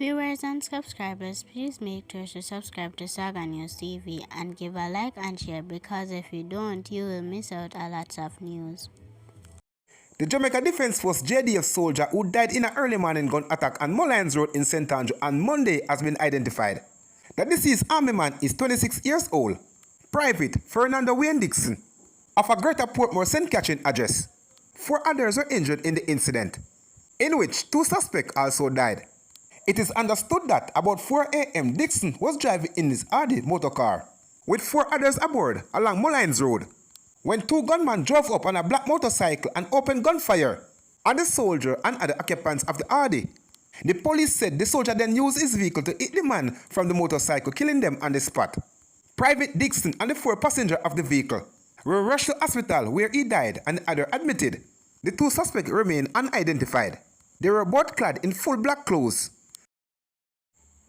Viewers and subscribers, please make sure to subscribe to Saga News TV and give a like and share, because if you don't, you will miss out a lot of news. The Jamaica Defense Force JDF soldier who died in an early morning gun attack on Mullines Road in St. Andrew on Monday has been identified. The deceased army man is 26 years old, Private Fernando Wayne Dixon, of a Greater Portmore St. Catherine address. 4 others were injured in the incident, in which 2 suspects also died. It is understood that about 4 a.m. Dixon was driving in his Audi motorcar with 4 others aboard along Mullines Road when 2 gunmen drove up on a black motorcycle and opened gunfire on the soldier and other occupants of the Audi. The police said the soldier then used his vehicle to hit the man from the motorcycle, killing them on the spot. Private Dixon and the 4 passengers of the vehicle were rushed to hospital where he died and the other admitted. The 2 suspects remain unidentified. They were both clad in full black clothes.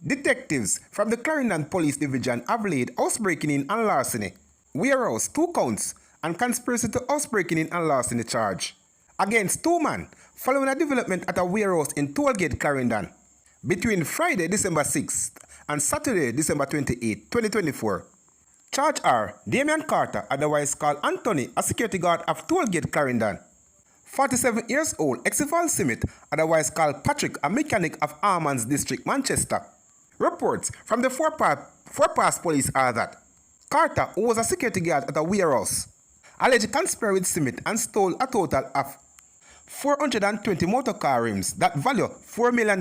Detectives from the Clarendon Police Division have laid housebreaking in and larceny, warehouse 2 counts, and conspiracy to housebreaking in and larceny charge against 2 men following a development at a warehouse in Tollgate, Clarendon between Friday, December 6th and Saturday, December 28, 2024. Charge are Damian Carter, otherwise called Anthony, a security guard of Tollgate, Clarendon. 47 years old, Exival Simit, otherwise called Patrick, a mechanic of Armans District, Manchester. Reports from the Forepass police are that Carter, who was a security guard at a warehouse, allegedly conspired with Simit and stole a total of 420 motor car rims that value $4 million.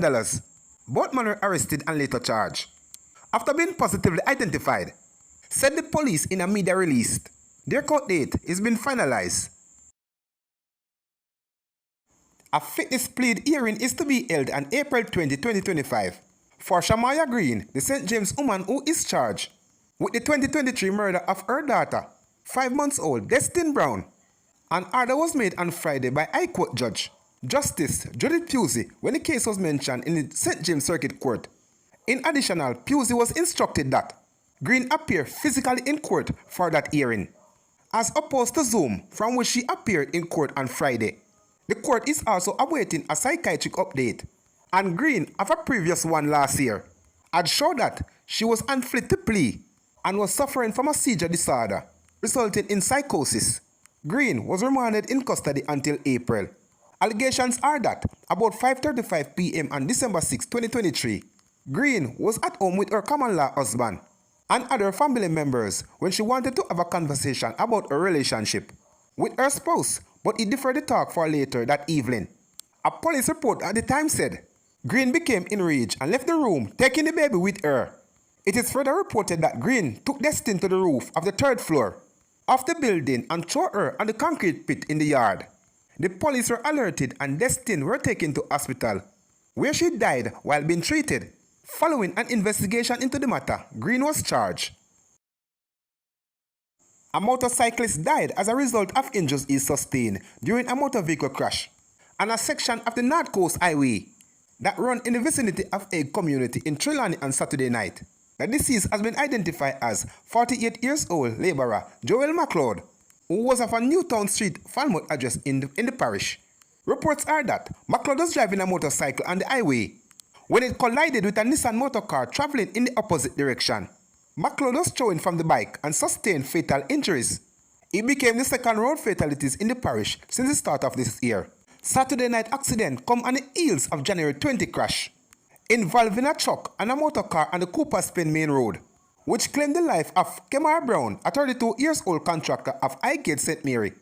Both men were arrested and later charged after being positively identified, said the police in a media release. Their court date is being finalized. A fitness plea hearing is to be held on April 20, 2025 for Shamaya Green, the St. James woman who is charged with the 2023 murder of her daughter, 5 months old, Destin Brown. An order was made on Friday by High Court Judge Justice Judith Pusey when the case was mentioned in the St. James Circuit Court. In addition, Pusey was instructed that Green appear physically in court for that hearing, as opposed to Zoom, from which she appeared in court on Friday. The court is also awaiting a psychiatric update, and Green, of a previous one last year, had showed that she was unfit to plea and was suffering from a seizure disorder, resulting in psychosis. Green was remanded in custody until April. Allegations are that about 5:35 p.m. on December 6, 2023, Green was at home with her common-law husband and other family members when she wanted to have a conversation about her relationship with her spouse, but he deferred the talk for later that evening. A police report at the time said Green became enraged and left the room, taking the baby with her. It is further reported that Green took Destin to the roof of the 3rd floor of the building and threw her on the concrete pit in the yard. The police were alerted and Destin were taken to hospital, where she died while being treated. Following an investigation into the matter, Green was charged. A motorcyclist died as a result of injuries he sustained during a motor vehicle crash on a section of the North Coast Highway that run in the vicinity of a community in Trelawney on Saturday night. The deceased has been identified as 48 years old laborer Joel McLeod, who was of a Newtown Street, Falmouth address in the parish. Reports are that McLeod was driving a motorcycle on the highway when it collided with a Nissan motorcar traveling in the opposite direction. McLeod was thrown from the bike and sustained fatal injuries. It became the 2nd road fatalities in the parish since the start of this year. Saturday night accident come on the heels of January 20 crash involving a truck and a motor car on the Cooper Spin Main Road, which claimed the life of Kemar Brown, a 32 years old contractor of Highgate St. Mary.